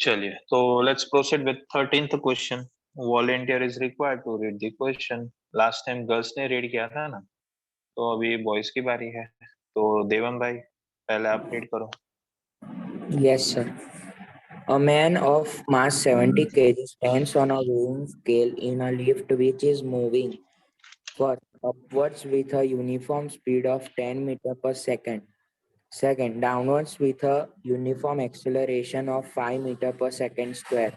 चलिए, तो let's proceed with 13th question. Volunteer is required to read the question. Last time girls ने read किया था ना, तो अभी बॉयज की बारी है. तो देवम भाई, पहले आप रीड करो. Yes, sir. A man of mass 70 kg stands on a weighing scale in a lift which is moving first upwards with a uniform speed of 10 meter per second. Second, downwards with a uniform acceleration of 5 meter per second square.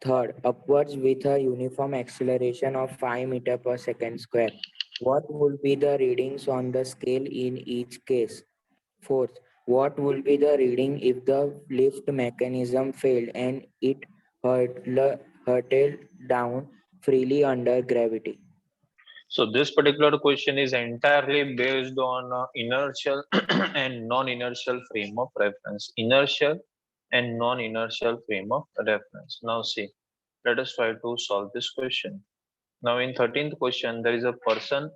Third, upwards with a uniform acceleration of 5 meter per second square. What would be the readings on the scale in each case? Fourth, what will be the reading if the lift mechanism failed and it hurtled down freely under gravity? So this particular question is entirely based on inertial and non-inertial frame of reference. Inertial and non-inertial frame of reference. Now see, let us try to solve this question. Now in 13th question, there is a person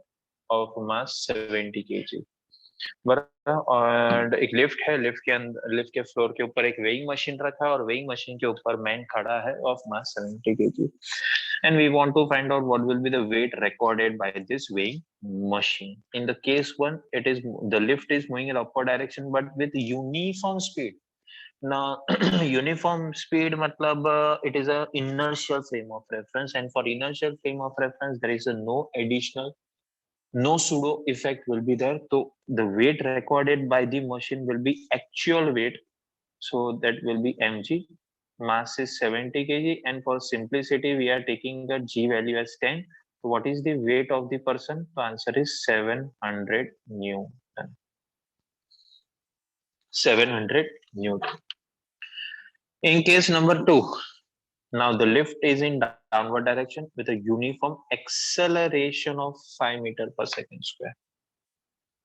of mass 70 kg. बराबर. और एक lift है, lift के floor के ऊपर एक weighing machine रखा है और वेइंग मशीन के ऊपर मैन खड़ा है of mass 70 kg. And we want to find out what will be the weight recorded by this weighing machine. In the case one, it is the lift is moving in upward direction but with uniform speed. Now uniform speed matlab it is a inertial frame of reference, and for inertial frame of reference there is a no pseudo effect will be there. So the weight recorded by the machine will be actual weight, so that will be mg. Mass is 70 kg, and for simplicity we are taking the g value as 10. So what is the weight of the person? The answer is 700 newton. 700 newton. In case number 2, now the lift is in downward direction with a uniform acceleration of 5 meter per second square.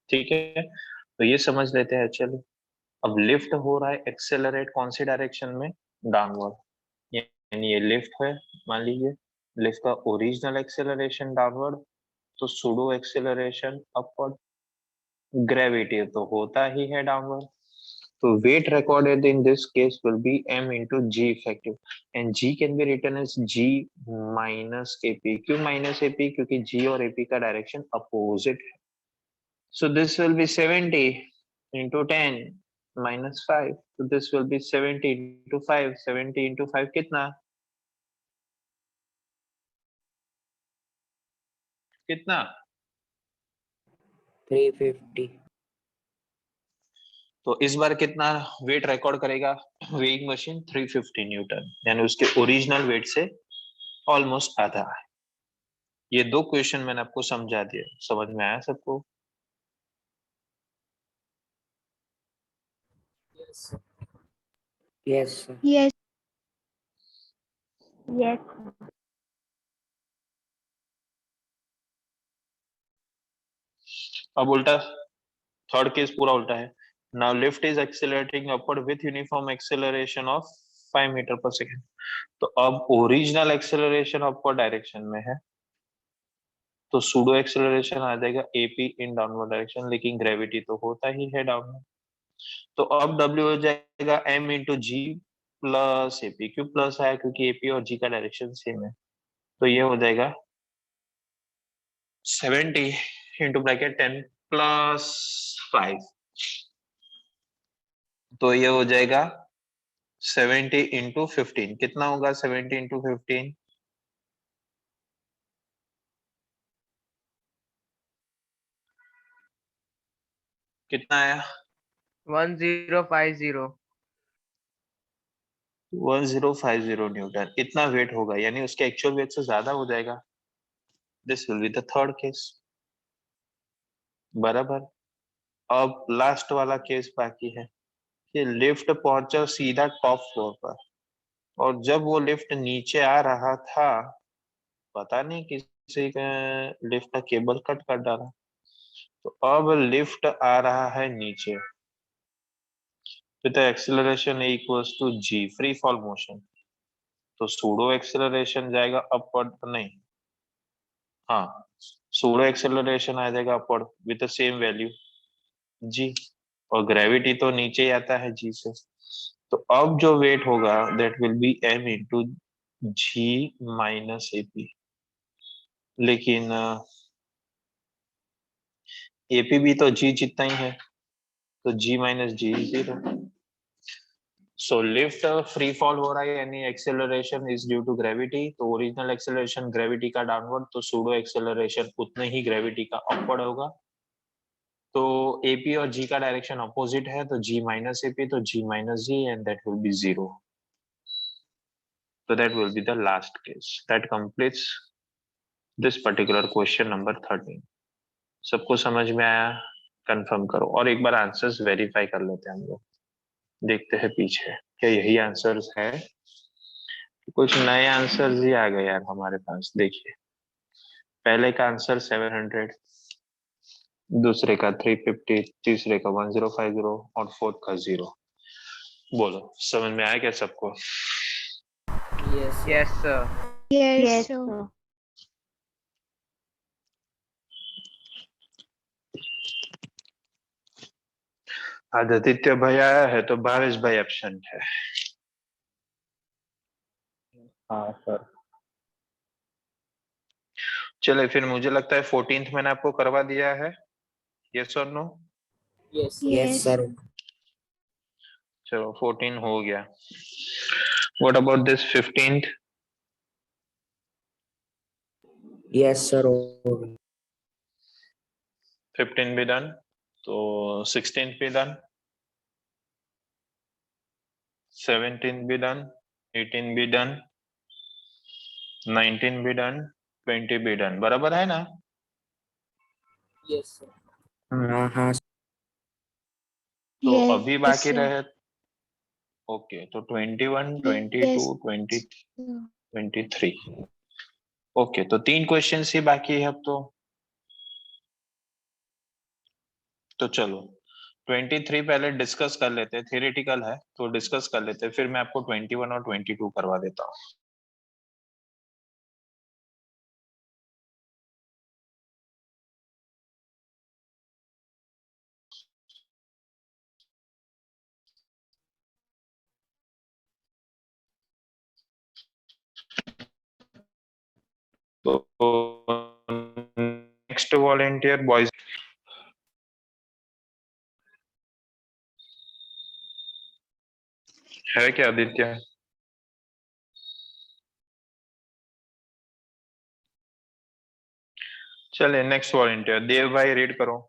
ठीक है, तो ये समझ लेते हैं. चलो, अब lift हो रहा है एक्सेलरेट कौन सी डायरेक्शन में? डाउनवर्ड. यानी ये लिफ्ट है, मान लीजिए लिफ्ट का ओरिजिनल एक्सेलरेशन डाउनवर्ड, तो सूडो एक्सेलरेशन अपवर्ड. ग्रेविटी तो होता ही है डाउनवर्ड. तो weight recorded in this case will be m into g effective, and g can be written as g minus ap. क्यों minus ap? क्योंकि g और ap का direction opposite है. So this will be 70 into 10 minus 5. So this will be 70 into 5. 70 into 5 कितना? कितना? 350. तो इस बार कितना वेट रिकॉर्ड करेगा वेइंग मशीन? 350 न्यूटन, यानी उसके ओरिजिनल वेट से ऑलमोस्ट आधा है. ये दो क्वेश्चन मैंने आपको समझा दिया. समझ में आया सबको? Yes, sir. Yes. Yes. अब उल्टा, थर्ड केस पूरा उल्टा है. Now lift is accelerating upward with uniform acceleration of 5 metre per second. तो अब ओरिजिनल एक्सेलरेशन अपवर्ड डायरेक्शन में है, तो सूडो एक्सेलरेशन आ जाएगा एपी इन डाउनवर्ड डायरेक्शन, लेकिन ग्रेविटी तो होता ही है डाउनवर्ड. तो अब डब्ल्यू हो जाएगा एम इंटू जी प्लस एपी. क्यों प्लस आया? क्योंकि एपी और जी का डायरेक्शन सेम है. तो ये हो जाएगा 70 इंटू ब्रैकेट 10 प्लस 5. तो ये हो जाएगा 70 इंटू 15. कितना होगा 70 इंटू 15? कितना आया? 1050. 1050 न्यूटन. इतना वेट होगा, यानी उसके एक्चुअल वेट से ज्यादा हो जाएगा. This will be the third case. बराबर. अब लास्ट वाला केस बाकी है कि लिफ्ट पहुंचा सीधा टॉप फ्लोर पर, और जब वो लिफ्ट नीचे आ रहा था, पता नहीं किसी का लिफ्ट का केबल कट कर डाला. तो अब लिफ्ट आ रहा है नीचे with the acceleration equals to g, free fall motion. तो सूडो एक्सेलरेशन जाएगा अपवर्ड, नहीं, हाँ, सूडो एक्सेलरेशन आ जाएगा upward with the same value g, और ग्रेविटी तो नीचे ही आता है g से. तो अब जो वेट होगा that will be m into g minus AP। लेकिन AP भी तो g जितना ही है, तो g minus g 0। So lift free fall हो रहा है यानी acceleration is due to gravity, तो ओरिजिनल एक्सेलरेशन ग्रेविटी का डाउनवर्ड, तो सूडो एक्सेलरेशन उतने ही ग्रेविटी का अपवर्ड होगा। तो AP और G का डायरेक्शन अपोजिट है, तो G माइनस AP, तो G minus G and that will be 0। So that will be the last case that completes this particular question number 13। सबको समझ में आया? कंफर्म करो और एक बार आंसर्स वेरीफाई कर लेते हैं हम लोग, देखते हैं पीछे क्या यही आंसर्स है। कुछ नए आंसर्स ही आ गए यार हमारे पास। देखिए पहले का आंसर 700, दूसरे का 350, तीसरे का 1050 और फोर्थ का 0। बोलो समझ में आया क्या सबको? Yes, sir. Yes, sir. Yes, sir. Aditya भाई आया है तो भावेश भाई एब्सेंट है। हाँ सर। चले फिर, मुझे लगता है 14th मैंने आपको करवा दिया है, यस और नो? Yes, Yes. sir. चलो 14 हो गया। What about this 15th? Yes, sir. 15 भी डन, तो 16th भी डन, 17th भी डन, 18 भी डन, 19 भी डन, 20 भी डन, बराबर है ना? Yes, sir. हाँ तो Yes, अभी बाकी sir. रहे, ओके, तो 21, 22, Yes, 20, sir. 23। ओके, तो 3 क्वेश्चन ही बाकी है अब तो चलो 23 पहले डिस्कस कर लेते हैं, थियरेटिकल है तो डिस्कस कर लेते हैं, फिर मैं आपको 21 और 22 करवा देता हूँ। तो नेक्स्ट वॉलेंटियर बॉयज है क्या? आदित्य चले, नेक्स्ट वॉलेंटियर देव भाई रीड करो।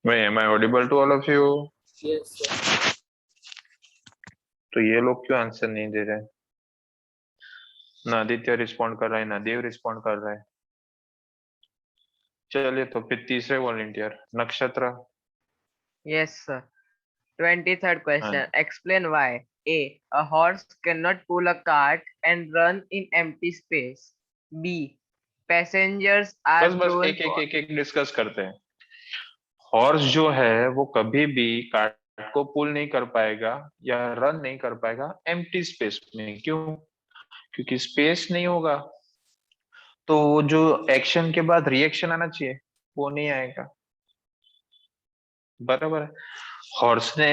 Wait, am I audible to all of you? Yes, sir. तो ये लोग क्यों आंसर नहीं दे रहे? ना आदित्य रिस्पॉन्ड कर रहा है, ना देव रिस्पॉन्ड कर रहा है। चलिए तो फिर तीसरे वॉलेंटियर नक्षत्र। Yes, sir. 23rd question. Explain why a horse cannot pull a cart and run in empty space. B. Passengers are बस बस thrown एक एक एक एक डिस्कस करते हैं। हॉर्स जो है वो कभी भी कार्ट को पुल नहीं कर पाएगा या रन नहीं कर पाएगा एम्प्टी स्पेस में। क्यों? क्योंकि स्पेस नहीं होगा, तो वो जो एक्शन के बाद रिएक्शन आना चाहिए वो नहीं आएगा, बराबर है। हॉर्स ने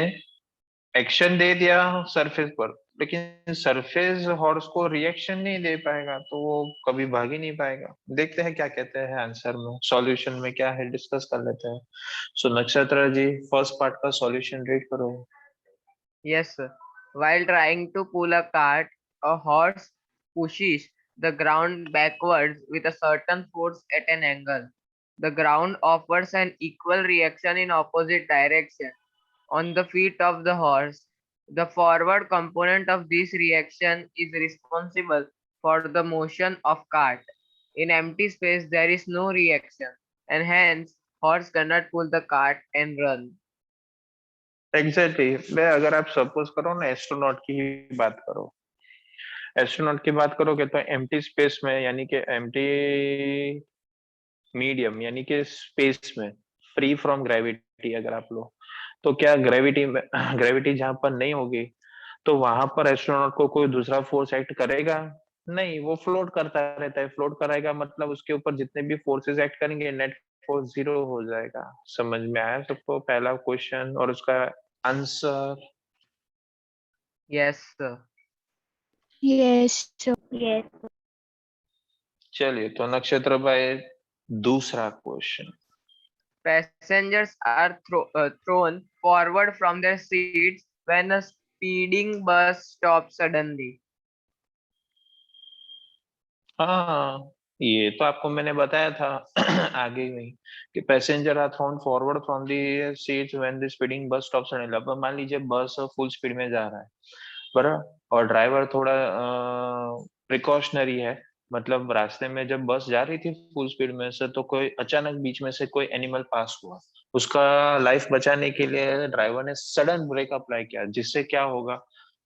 एक्शन दे दिया सरफेस पर, लेकिन सरफेस हॉर्स को रिएक्शन नहीं दे पाएगा, तो वो कभी भाग ही नहीं पाएगा। देखते हैं क्या कहते हैं आंसर में, सॉल्यूशन में क्या है डिस्कस कर लेते हैं। सो नक्षत्र जी फर्स्ट पार्ट का सॉल्यूशन रीड करो। Yes, sir. While trying to pull a cart, a horse pushes the ground backwards with a certain force at an angle. The ground offers an equal reaction in opposite direction on the feet of the horse. The forward component of this reaction is responsible for the motion of cart. In empty space, there is no reaction, and hence horse cannot pull the cart and run. Exactly मैं, अगर आप suppose करो ना astronaut की ही बात करो, astronaut की बात करोगे तो एम्प्टी स्पेस में यानी कि एम्प्टी मीडियम यानी कि स्पेस में फ्री फ्रॉम ग्रेविटी अगर आप लो, तो क्या ग्रेविटी में ग्रेविटी जहां पर नहीं होगी तो वहां पर एस्ट्रोनॉट को कोई दूसरा फोर्स एक्ट करेगा नहीं, वो फ्लोट करता रहता है। फ्लोट कराएगा मतलब उसके ऊपर जितने भी फोर्सेस एक्ट करेंगे नेट फोर्स जीरो हो जाएगा। समझ में आया सबको पहला क्वेश्चन और उसका answer? Yes, sir. Yes, sir. Yes. चलिए तो नक्षत्र भाई दूसरा question. Passengers are thrown forward from their seats when a speeding bus stops suddenly. हाँ, ये तो आपको मैंने बताया था आगे में कि passenger are thrown forward from the seats when the speeding bus stops suddenly. अब मान लीजिए बस फुल स्पीड में जा रहा है बराबर, और ड्राइवर थोड़ा प्रिकॉशनरी है, मतलब रास्ते में जब बस जा रही थी फुल स्पीड में से तो कोई अचानक बीच में से कोई एनिमल पास हुआ, उसका लाइफ बचाने के लिए ड्राइवर ने सडन ब्रेक अप्लाई किया, जिससे क्या होगा,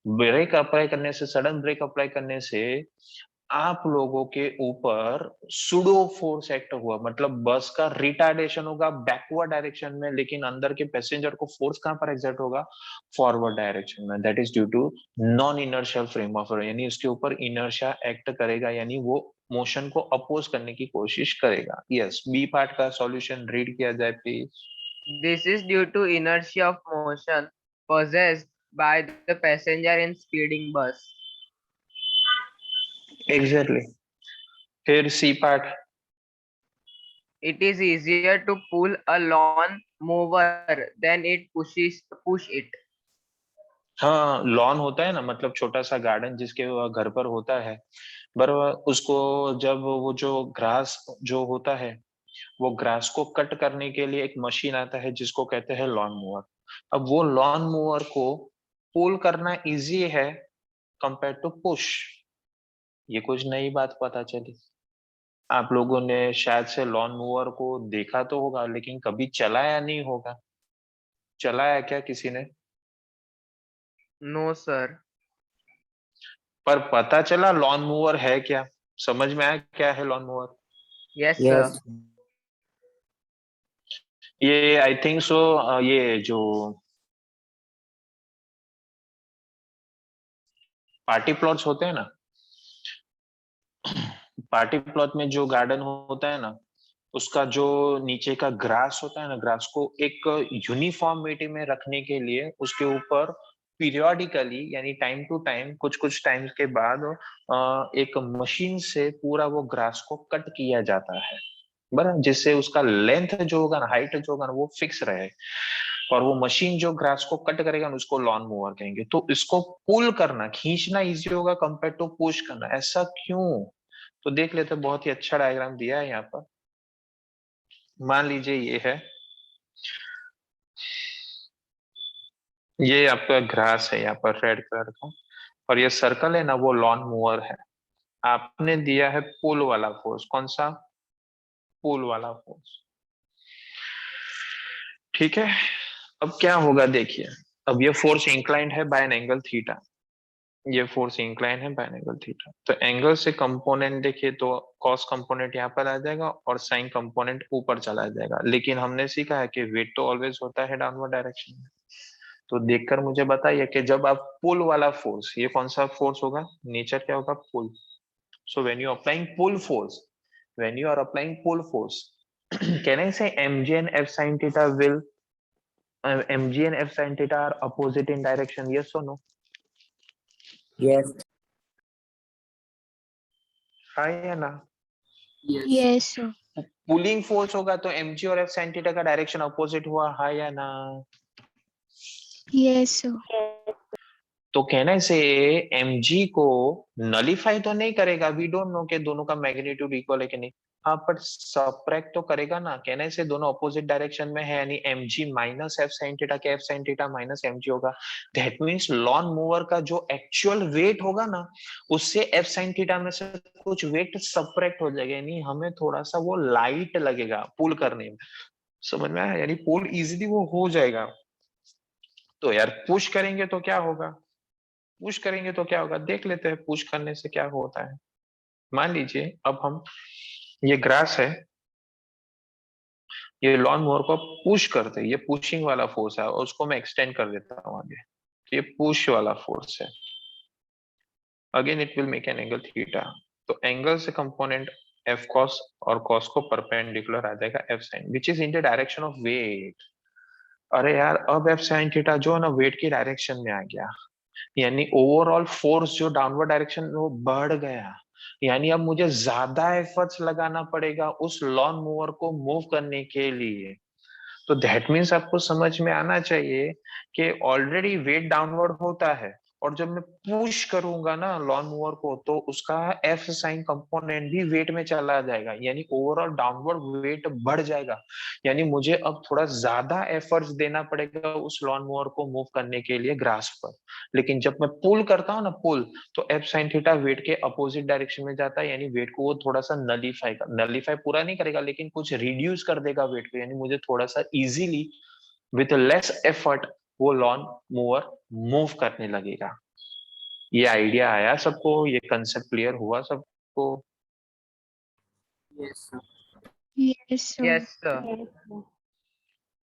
ब्रेक अप्लाई करने से, सडन ब्रेक अप्लाई करने से आप लोगों के ऊपर सुडो फोर्स एक्ट हुआ, मतलब बस का रिटार्डेशन होगा बैकवर्ड डायरेक्शन में, लेकिन अंदर के पैसेंजर को फोर्स कहां पर एग्जर्ट होगा, फॉरवर्ड डायरेक्शन में। That is due to non inertial frame of, यानी उसके ऊपर इनर्शिया एक्ट करेगा, यानी वो मोशन को अपोज करने की कोशिश करेगा। यस, बी पार्ट का सॉल्यूशन रीड किया जाए please. This is due to inertia of motion possessed by the passenger in speeding bus. Exactly. फिर C part. It is easier to pull a lawn mower than it push it. हाँ, lawn होता है ना, मतलब छोटा सा garden जिसके घर पर होता है, बराबर, उसको जब वो जो ग्रास जो होता है वो ग्रास को कट करने के लिए एक मशीन आता है जिसको कहते हैं लॉन मूवर। अब वो लॉन मूवर को पुल करना इजी है कंपेयर टू पुश। ये कुछ नई बात पता चली। आप लोगों ने शायद से लॉन मूवर को देखा तो होगा लेकिन कभी चलाया नहीं होगा। चलाया क्या किसी ने? No, sir. पर पता चला लॉन मूवर है क्या, समझ में आया क्या है lawn mower? Yes, Yes. sir. ये आई थिंक सो, ये जो पार्टी प्लॉट्स होते हैं ना, पार्टी प्लॉट में जो गार्डन होता है ना, उसका जो नीचे का ग्रास होता है ना, ग्रास को एक यूनिफॉर्मिटी में रखने के लिए उसके ऊपर पीरियोडिकली यानी टाइम टू टाइम कुछ कुछ टाइम के बाद एक मशीन से पूरा वो ग्रास को कट किया जाता है बराबर, जिससे उसका लेंथ जो होगा ना, हाइट जो होगा ना, वो फिक्स रहे। और वो मशीन जो ग्रास को कट करेगा ना, उसको लॉन मूवर कहेंगे। तो इसको पुल करना, खींचना इजी होगा कंपेयर टू पुश करना, ऐसा क्यों? तो देख लेते, बहुत ही अच्छा डायग्राम दिया है यहाँ पर। मान लीजिए ये है, ये आपका ग्रास है यहाँ पर रेड कलर का, और ये सर्कल है ना, वो लॉन मूवर है। आपने दिया है पुल वाला फोर्स, कौन सा? पुल वाला फोर्स। ठीक है, अब क्या होगा देखिए, अब ये फोर्स इंक्लाइंड है बाय एन एंगल थीटा, ये फोर्स इंक्लाइन है बाय एन एंगल थीटा। तो एंगल से कंपोनेंट देखिए तो कॉस कंपोनेंट यहाँ पर आ जाएगा और साइन कंपोनेंट ऊपर चला जाएगा, लेकिन हमने सीखा है कि वेट तो ऑलवेज होता है डाउनवर्ड डायरेक्शन में। तो देखकर मुझे बताइए कि जब आप पुल वाला फोर्स, ये कौन सा फोर्स होगा, नेचर क्या होगा, pull. So when you applying pull force, when you are applying pull force, can I say mg and f sin theta will mg and f sin theta are opposite in direction, yes or no? Yes. हाँ या ना? Yes, sir. Pulling force होगा तो mg और f sin theta का direction opposite हुआ, हाँ या ना? Yes, sir. तो कहने से mg को नलीफाई तो नहीं करेगा, वी डोंट नो कि दोनों का मैग्नीट्यूड इक्वल है कि नहीं। हाँ, पर सबट्रैक्ट तो करेगा ना, कहने से दोनों अपोजिट डायरेक्शन में है, यानी mg minus f sin theta के f sin theta minus mg होगा। दैट मींस लॉन मूवर का जो एक्चुअल वेट होगा ना, उससे f sin थीटा में से कुछ वेट सबट्रैक्ट हो जाएगा, यानी हमें थोड़ा सा वो लाइट लगेगा पुल करने में। समझ में आया? यानी पुल इजीली वो हो जाएगा। तो यार पुश करेंगे तो क्या होगा, पुश करेंगे तो क्या होगा, देख लेते हैं पुश करने से क्या होता है। मान लीजिए अब हम, ये ग्रास है, ये लॉन मोवर को पुश करते हैं, ये पुशिंग वाला फोर्स है और उसको मैं एक्सटेंड कर देता हूँ आगे। ये पुश वाला फोर्स है, again it will make an angle theta. तो एंगल से कंपोनेंट एफ कॉस और कॉस को परपेंडिकुलर आ जाएगा F sine which is in the direction of weight. अरे यार अब एफ साइन थीटा जो है ना वेट की डायरेक्शन में आ गया, यानी ओवरऑल फोर्स जो डाउनवर्ड डायरेक्शन में वो बढ़ गया, यानी अब मुझे ज्यादा एफर्ट्स लगाना पड़ेगा उस लॉन मूवर को मूव करने के लिए। तो दैट मीन्स आपको समझ में आना चाहिए कि ऑलरेडी वेट डाउनवर्ड होता है, और जब मैं पुश करूंगा ना लॉन मूवर को तो उसका एफ साइन कंपोनेंट भी वेट में चला जाएगा, यानी ओवरऑल डाउनवर्ड वेट बढ़ जाएगा, यानी मुझे अब थोड़ा ज्यादा एफर्ट्स देना पड़ेगा उस लॉन मूवर को मूव करने के लिए ग्रास पर। लेकिन जब मैं पुल करता हूँ ना पुल, तो एफ साइन थीटा वेट के अपोजिट डायरेक्शन में जाता है, यानी वेट को वो थोड़ा सा नलीफाई पूरा नहीं करेगा लेकिन कुछ रिड्यूस कर देगा वेट को, यानी मुझे थोड़ा सा इजीली विथ लेस एफर्ट वो लॉन मूवर मूव करने लगेगा। ये आइडिया आया सबको, ये कंसेप्ट क्लियर हुआ सबको? Yes, sir. Yes, sir. Yes, sir.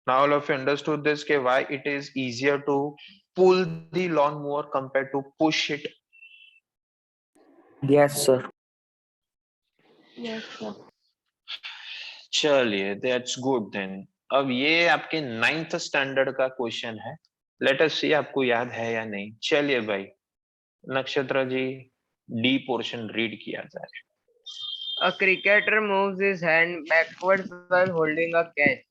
Now all of you understood this के why it is easier to pull the lawn mower compared to push it? Yes, sir. Yes, sir. चलिए that's good then. अब ये आपके 9th standard का question है, let us सी आपको याद है या नहीं। चलिए भाई नक्षत्र जी डी पोर्शन रीड किया जाए। A cricketer moves his hand backwards while holding a catch.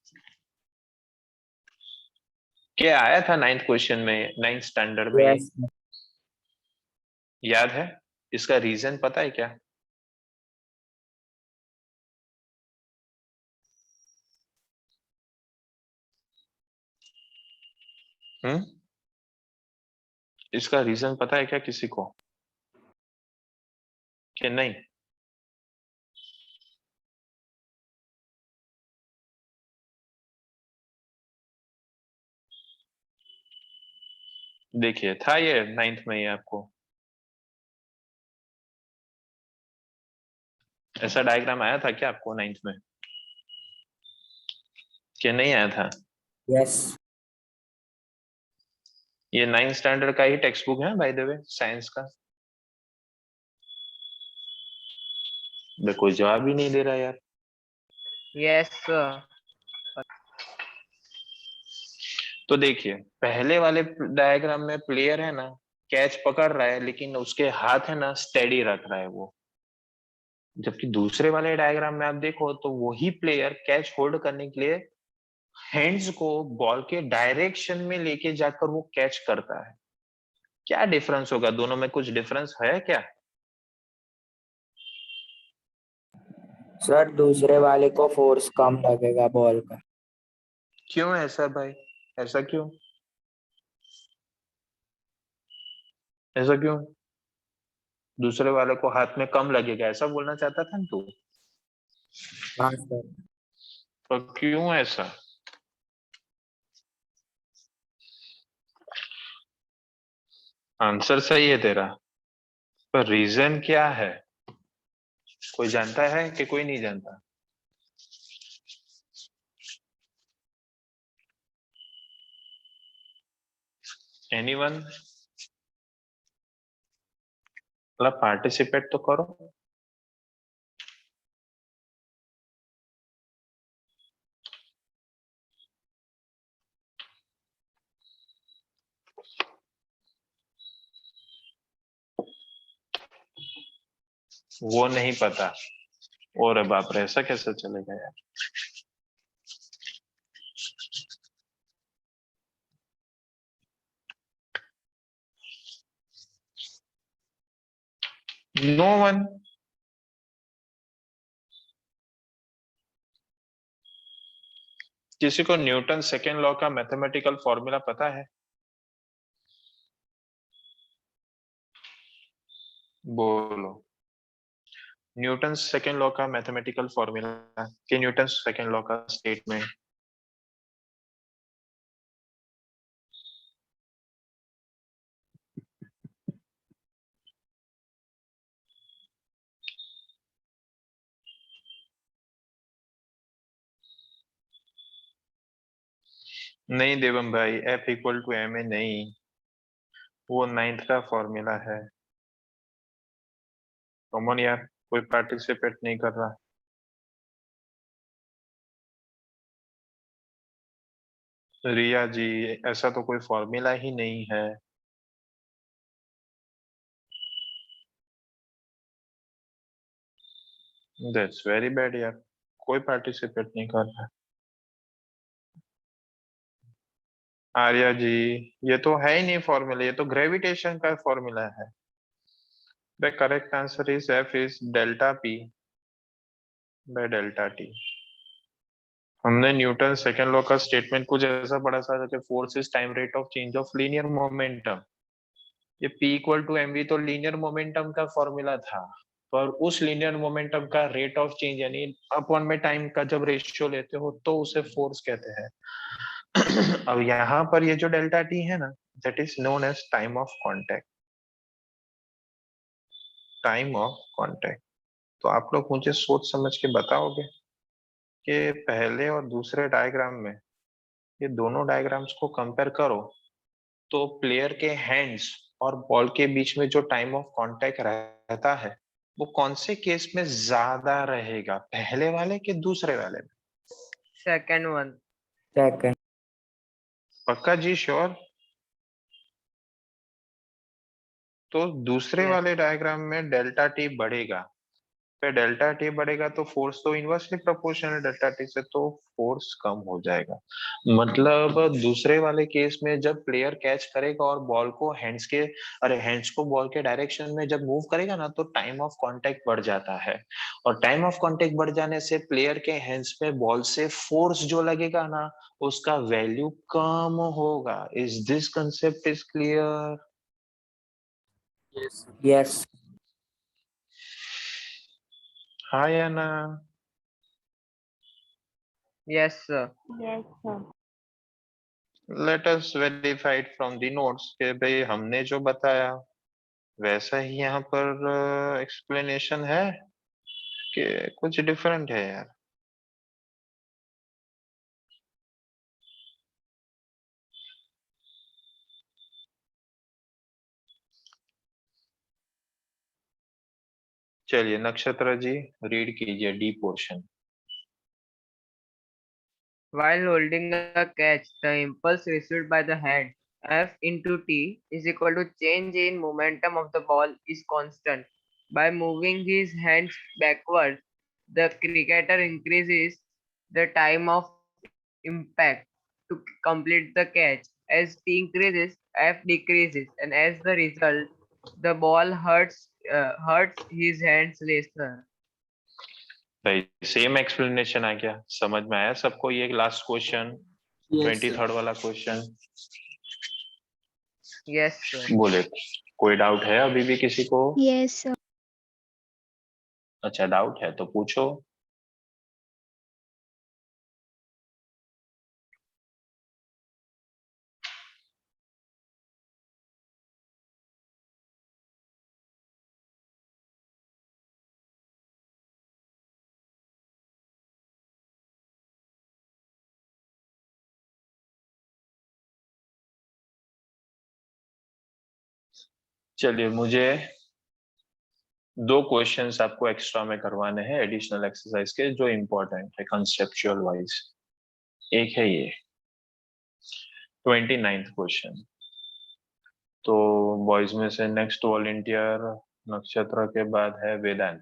क्या आया था 9th क्वेश्चन में, 9th स्टैंडर्ड में? Yes, sir. याद है? इसका रीजन पता है क्या? हम्म, इसका रीजन पता है क्या किसी को कि नहीं? देखिए था ये 9th में ही आपको ऐसा डायग्राम आया था क्या आपको 9th में कि नहीं आया था? Yes. ये 9th स्टैंडर्ड का ही टेक्स्ट बुक है बाय द वे, साइंस का। कोई जवाब ही नहीं दे रहा यार। Yes, sir. तो देखिए पहले वाले डायग्राम में प्लेयर है ना कैच पकड़ रहा है लेकिन उसके हाथ है ना स्टेडी रख रहा है वो, जबकि दूसरे वाले डायग्राम में आप देखो तो वही प्लेयर कैच होल्ड करने के लिए हैंड्स को बॉल के डायरेक्शन में लेके जाकर वो कैच करता है। क्या डिफरेंस होगा दोनों में, कुछ डिफरेंस है क्या? सर दूसरे वाले को फोर्स कम लगेगा बॉल का। क्यों ऐसा भाई, ऐसा क्यों, ऐसा क्यों? दूसरे वाले को हाथ में कम लगेगा ऐसा बोलना चाहता था ना तू? हाँ सर। तो क्यों ऐसा? आंसर सही है तेरा, पर रीजन क्या है कोई जानता है कि कोई नहीं जानता? एनीवन? मतलब पार्टिसिपेट तो करो। वो नहीं पता? और बाप रे ऐसा कैसे चलेगा यार। No one? किसी को न्यूटन सेकेंड लॉ का मैथमेटिकल फॉर्मूला पता है? बोलो। न्यूटन सेकेंड लॉ का मैथमेटिकल फॉर्मूला कि न्यूटन सेकेंड लॉ का स्टेटमेंट? नहीं देवम भाई, F equal to M A नहीं। वो 9th का फॉर्मूला है। कॉमन यार, कोई पार्टिसिपेट नहीं कर रहा। रिया जी, ऐसा तो कोई फॉर्मूला ही नहीं है। दैट्स वेरी बैड यार, कोई पार्टिसिपेट नहीं कर रहा। आर्या जी, ये तो है ही नहीं फॉर्मूला, ये तो ग्रेविटेशन का फॉर्मूला है। The correct answer is F is delta P by delta T. हमने न्यूटन सेकंड लॉ का स्टेटमेंट कुछ ऐसा पढ़ा था कि force is time rate of change of linear momentum. ये P इक्वल टू mv तो लीनियर मोमेंटम का फॉर्मूला था, पर उस लीनियर मोमेंटम का रेट ऑफ चेंज यानी अपॉन में टाइम का जब रेशियो लेते हो तो उसे फोर्स कहते हैं। अब यहाँ पर ये जो डेल्टा टी है ना, that is known as time of contact. Time of contact. तो आप लोग मुझे सोच समझ के बताओगे कि पहले और दूसरे डायग्राम में, ये दोनों डायग्राम्स को कंपेयर करो तो प्लेयर के हैंड्स और बॉल के बीच में जो टाइम ऑफ कांटेक्ट रहता है वो कौन से केस में ज्यादा रहेगा, पहले वाले के दूसरे वाले में? Second one. सेकंड। पक्का जी, श्योर? तो दूसरे यस। वाले डायग्राम में डेल्टा टी बढ़ेगा, पे डेल्टा टी बढ़ेगा तो फोर्स तो इनवर्सली प्रोपोर्शनल डेल्टा टी से, तो फोर्स कम हो जाएगा। मतलब दूसरे वाले केस में जब प्लेयर कैच करेगा और बॉल को हैंड्स के, अरे हैंड्स को बॉल के डायरेक्शन में जब मूव करेगा ना, तो टाइम ऑफ कांटेक्ट बढ़ जाता है। और टाइम ऑफ कांटेक्ट बढ़ जाने से प्लेयर के हैंड्स में बॉल से फोर्स जो लगेगा ना, उसका वैल्यू कम होगा। Is this concept is clear? Yes. हाँ या ना? Yes sir. Yes, sir. Let us verified from the notes के भाई हमने जो बताया वैसा ही यहाँ पर एक्सप्लेनेशन है कि कुछ डिफरेंट है यार। चलिए नक्षत्र जी, रीड कीजिए D portion. While holding a catch, the impulse received by the hand F into T is equal to change in momentum of the ball is constant. By moving his hands backwards, the cricketer increases the time of impact to complete the catch. As T increases, F decreases, and as the result, the ball hurts his hands lesser. भाई same explanation आ गया, समझ में आया सबको? ये last question, 23rd वाला question. Yes, sir. बोले कोई डाउट है अभी भी किसी को? Yes, sir. अच्छा, डाउट है तो पूछो। चलिए, मुझे दो क्वेश्चंस आपको एक्स्ट्रा में करवाने हैं एडिशनल एक्सरसाइज के, जो इम्पोर्टेंट है कंसेप्चुअल वाइज। एक है ये 29th क्वेश्चन। तो बॉयज में से नेक्स्ट वॉलंटियर नक्षत्र के बाद है वेदांत।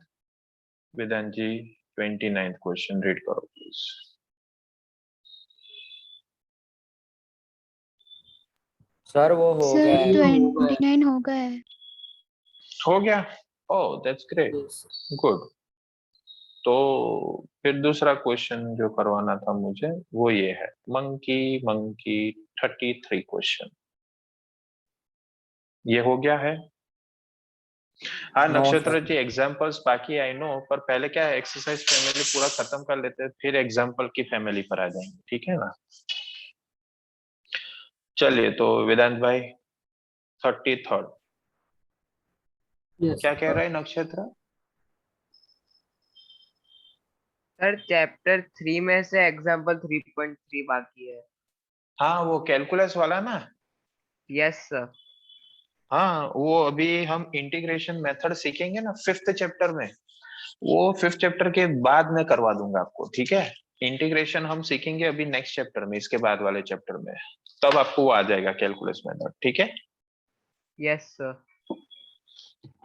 वेदांत जी, 29th क्वेश्चन रीड करो प्लीज। सर वो हो Sir, गया है। 29 हो गया है. हो गया? Oh that's great, good. तो फिर दूसरा क्वेश्चन जो करवाना था मुझे वो ये है, मंकी मंकी 33 क्वेश्चन। ये हो गया है? हाँ नो नक्षत्र सर। जी, एग्जाम्पल्स बाकी आई नो, पर पहले क्या है, एक्सरसाइज फैमिली पूरा खत्म कर लेते हैं, फिर एग्जाम्पल की फैमिली पर आ जाएंगे, ठीक है ना? चलिए तो वेदांत भाई 33rd क्या कह रहा है नक्षत्र? सर चैप्टर 3 में से एग्जाम्पल 3.3 बाकी है। हाँ वो कैलकुलस वाला ना? Yes sir. हाँ, वो अभी हम इंटीग्रेशन मेथड सीखेंगे ना 5th चैप्टर में, वो 5th चैप्टर के बाद मैं करवा दूंगा आपको, ठीक है। इंटीग्रेशन हम सीखेंगे अभी नेक्स्ट चैप्टर में, इसके बाद वाले चैप्टर में, तब आपको वो आ जाएगा कैलकुलस मेथड, ठीक है। Yes, sir.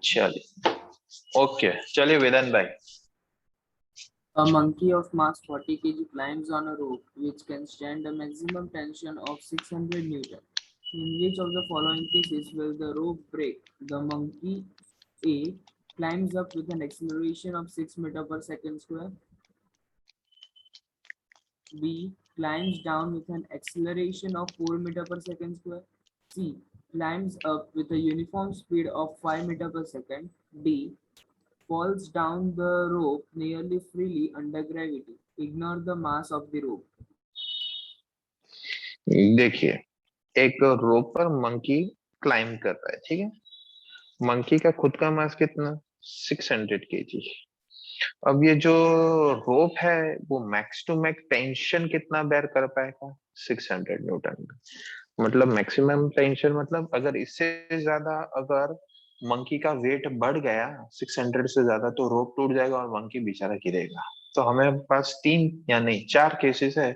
चलिए, ओके, चलिए वेदांत भाई। A monkey of mass 40 kg climbs on a rope which can stand a maximum tension of 600 Newton. In which of the following cases will the rope break? The monkey A climbs up with an acceleration of 6 meter per second square. B climbs down with an acceleration of 4 meter per second square. C climbs up with a uniform speed of 5 meter per second. D falls down the rope nearly freely under gravity. Ignore the mass of the rope. देखिए, एक रोप पर monkey climb कर रहा है, ठीक है। Monkey का खुद का मास कितना, 600 केजी। अब ये जो रोप है वो मैक्स टू मैक्स टेंशन कितना बेयर कर पाएगा, 600 न्यूटन। मतलब मैक्सिमम टेंशन, मतलब अगर इससे ज्यादा अगर मंकी का वेट बढ़ गया 600 से ज्यादा, तो रोप टूट जाएगा और मंकी बेचारा गिरेगा। तो हमें पास 3 या नहीं 4 केसेस है।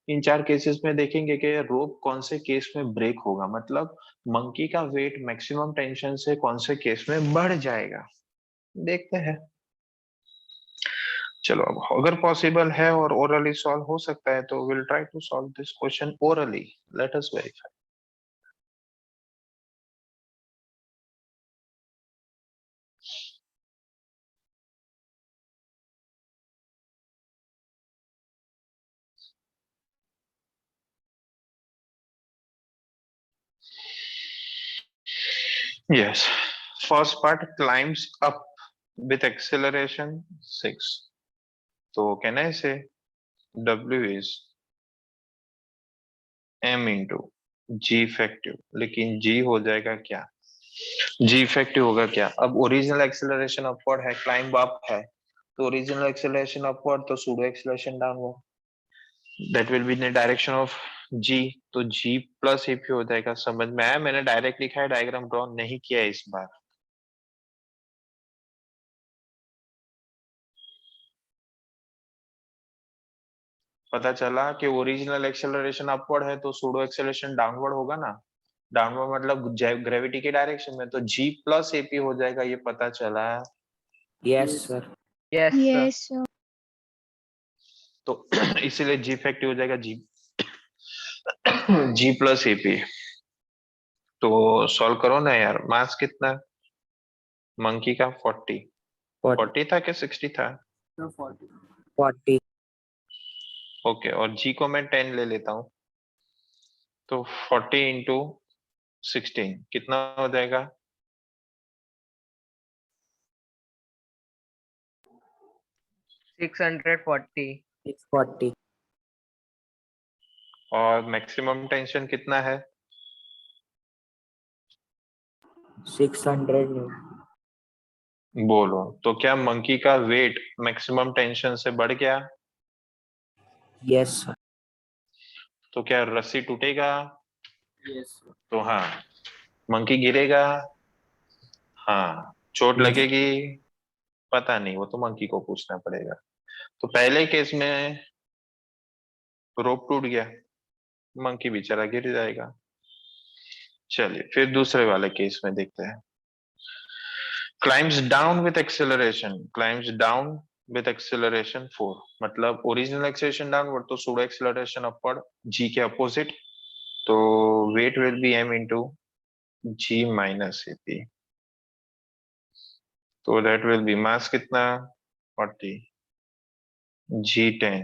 इन 4 केसेस में देखेंगे कि रोप कौन से केस में ब्रेक होगा, मतलब मंकी का वेट मैक्सिमम टेंशन से कौन से केस में बढ़ जाएगा, देखते हैं। चलो, अब अगर पॉसिबल है और ओरली सॉल्व हो सकता है तो will try to solve this question orally, let us verify. Yes, first part climbs up with acceleration 6. So can I say W is M into G effective, लेकिन G हो जाएगा क्या, G effective होगा क्या। अब ओरिजिनल एक्सेलरेशन अपवर्ड है, climb up है, तो ओरिजिनल एक्सेलरेशन अपवर्ड तो pseudo acceleration downward, that will be in direction of G, तो G प्लस AP हो जाएगा। समझ में आया, मैंने डायरेक्ट लिखा है, डायग्राम ड्रॉ नहीं किया है इस बार। पता चला कि ओरिजिनल एक्सेलरेशन अपवर्ड है तो सूडो एक्सेलरेशन डाउनवर्ड होगा ना, डाउनवर्ड मतलब ग्रेविटी के डायरेक्शन में, तो G प्लस AP हो जाएगा, ये पता चला। Yes, sir. Yes, sir. Yes, sir. तो इसीलिए G इफेक्टिव हो जाएगा, G प्लस AP। तो सॉल्व करो ना यार, मास कितना मंकी का, 40 40. था कि 60 था। The 40. 40. ओके, और G को मैं 10 ले लेता हूँ, तो 40 इंटू 16 कितना हो जाएगा, 640. 640. और मैक्सिमम टेंशन कितना है, 600 Newton. बोलो। तो क्या मंकी का वेट मैक्सिमम टेंशन से बढ़ गया, Yes, sir. तो क्या रस्सी टूटेगा, Yes, sir. तो हाँ। मंकी गिरेगा, हाँ। चोट Yes. लगेगी, पता नहीं, वो तो मंकी को पूछना पड़ेगा। तो पहले केस में रोप टूट गया, मंकी बेचारा गिर जाएगा। चलिए फिर दूसरे वाले केस में देखते हैं। Climbs down with acceleration, climbs down with acceleration 4, मतलब ओरिजिनल एक्सेलरेशन डाउनवर्ड तो सूडो एक्सेलरेशन अपवर्ड, G के अपोजिट, तो weight will be M into G minus AP, तो दैट विल बी मास कितना 40, G10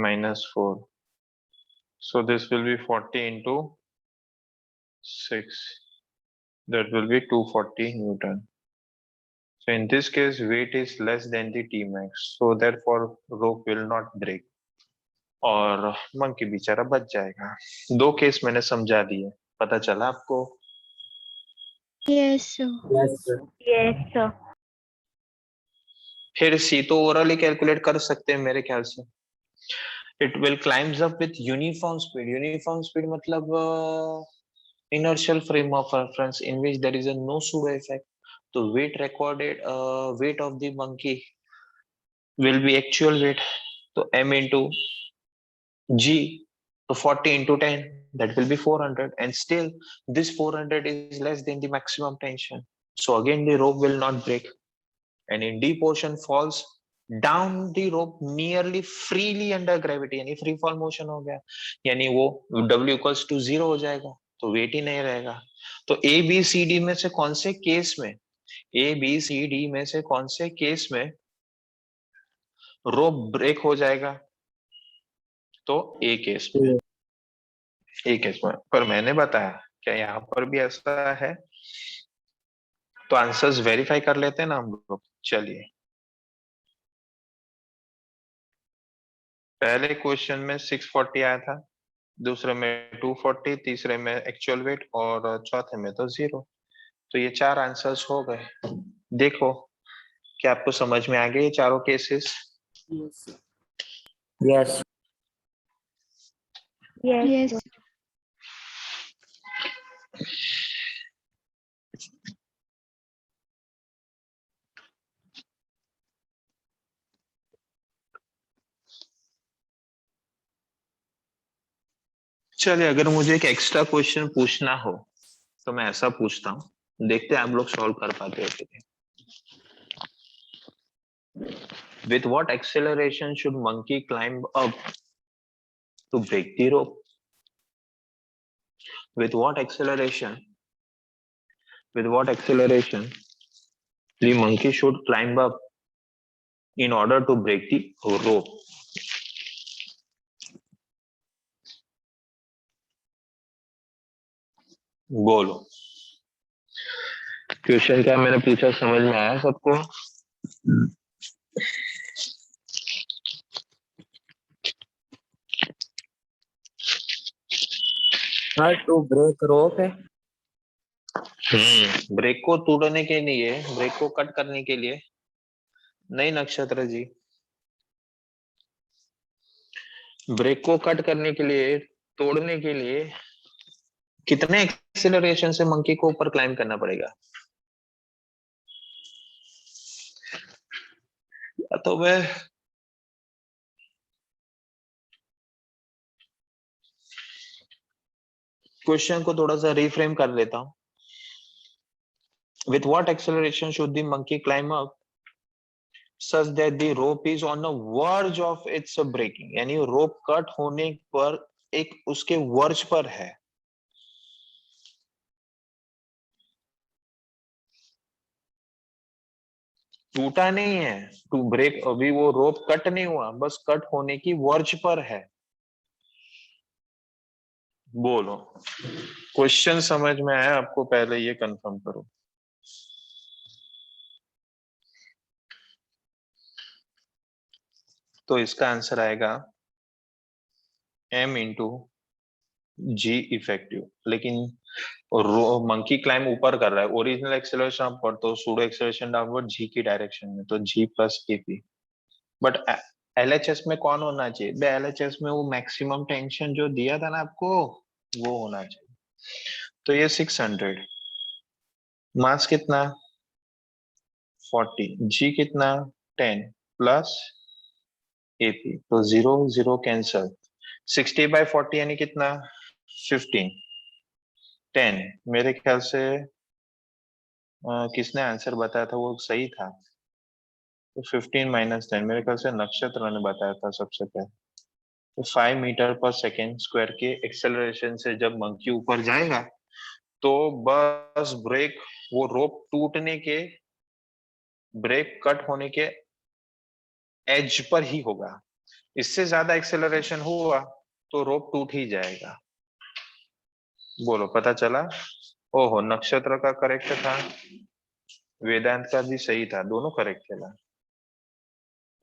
minus 4, so this will be 40 into 6, that will be 240 Newton. So in this case weight is less than the Tmax, so therefore rope will not break और monkey बेचारा बच जाएगा। 2 case मैंने समझा दिए, पता चला आपको। Yes, sir. Yes, sir. Yes, sir. फिर C तो ओरली कैलकुलेट कर सकते हैं मेरे ख्याल से। It will climbs up with uniform speed, uniform speed मतलब inertial frame of reference in which there is a no pseudo effect. So weight of the monkey will be actual weight. So m into g, so 40 into 10, that will be 400, and still this 400 is less than the maximum tension. So again the rope will not break, and in D portion falls down the rope nearly freely under gravity, यानी free fall motion हो गया, यानी वो W equals to 0 हो जाएगा, तो wait ही नहीं रहेगा. तो ए बी सी डी में से कौन से केस में, ए बी सी डी में से कौन से केस में रोप ब्रेक हो जाएगा? तो ए केस में, ए केस में. पर मैंने बताया क्या यहाँ पर भी ऐसा है? तो आंसर्स वेरीफाई कर लेते हैं ना हम लोग. चलिए, पहले क्वेश्चन में 640 आया था, दूसरे में 240, तीसरे में एक्चुअल वेट, और चौथे में तो 0. तो ये 4 आंसर्स हो गए. देखो क्या आपको समझ में आ गए ये चारों cases? Yes, sir. Yes. Yes. चलिए, अगर मुझे एक एक्स्ट्रा क्वेश्चन पूछना हो तो मैं ऐसा पूछता हूँ, देखते हैं आप लोग सॉल्व कर पाते हो कि नहीं. With what acceleration should monkey climb up to break the rope? With what acceleration the monkey should climb up in order to break the rope? बोलो, क्वेश्चन क्या मैंने पूछा समझ में आया सबको? हाँ, to break rope है. ब्रेक को तोड़ने के लिए, ब्रेक को कट करने के लिए नहीं नक्षत्र जी, ब्रेक को कट करने के लिए, तोड़ने के लिए कितने एक्सेलरेशन से मंकी को ऊपर क्लाइम करना पड़ेगा? तो मैं क्वेश्चन को थोड़ा सा रिफ्रेम कर लेता हूं. With what acceleration should the monkey climb up such that the rope is on the verge of its breaking? यानी रोप कट होने पर एक उसके वर्ज पर है. टूटा नहीं है, टू ब्रेक, अभी वो रोप कट नहीं हुआ, बस कट होने की वर्ज पर है. बोलो, क्वेश्चन समझ में आया आपको? पहले ये कंफर्म करो. तो इसका आंसर आएगा m इंटू जी इफेक्टिव. लेकिन मंकी क्लाइम ऊपर कर रहा है, ओरिजिनल एक्सेलरेशन अपवर्ड, तो सूडो एक्सेलरेशन डाउनवर्ड जी की डायरेक्शन में, तो जी प्लस एपी. बट एलएचएस में कौन होना चाहिए? एलएचएस में वो मैक्सिमम टेंशन जो दिया था ना आपको, वो होना चाहिए. तो ये 600, मास कितना 40, जी कितना 10 प्लस एपी, तो 0 0 कैंसल. 60/40 यानी कितना 15. 10 मेरे ख्याल से किसने आंसर बताया था वो सही था? तो 15 - 10 मेरे ख्याल से नक्षत्र ने बताया था सबसे पहले. तो 5 मीटर पर सेकेंड स्क्वायर के एक्सेलरेशन से जब मंकी ऊपर जाएगा तो बस ब्रेक, वो रोप टूटने के, ब्रेक कट होने के एज पर ही होगा. इससे ज्यादा एक्सेलरेशन हुआ तो रोप टूट ही जाएगा. बोलो, पता चला? ओहो, नक्षत्र का करेक्ट था, वेदांत का भी सही था, दोनों करेक्ट चला.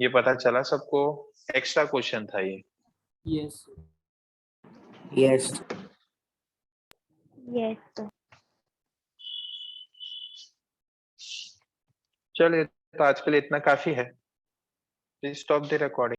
ये पता चला सबको? एक्स्ट्रा क्वेश्चन था ये. Yes, sir. Yes. Yes, sir. चलिए, तो आज के लिए इतना काफी है. Please stop the recording.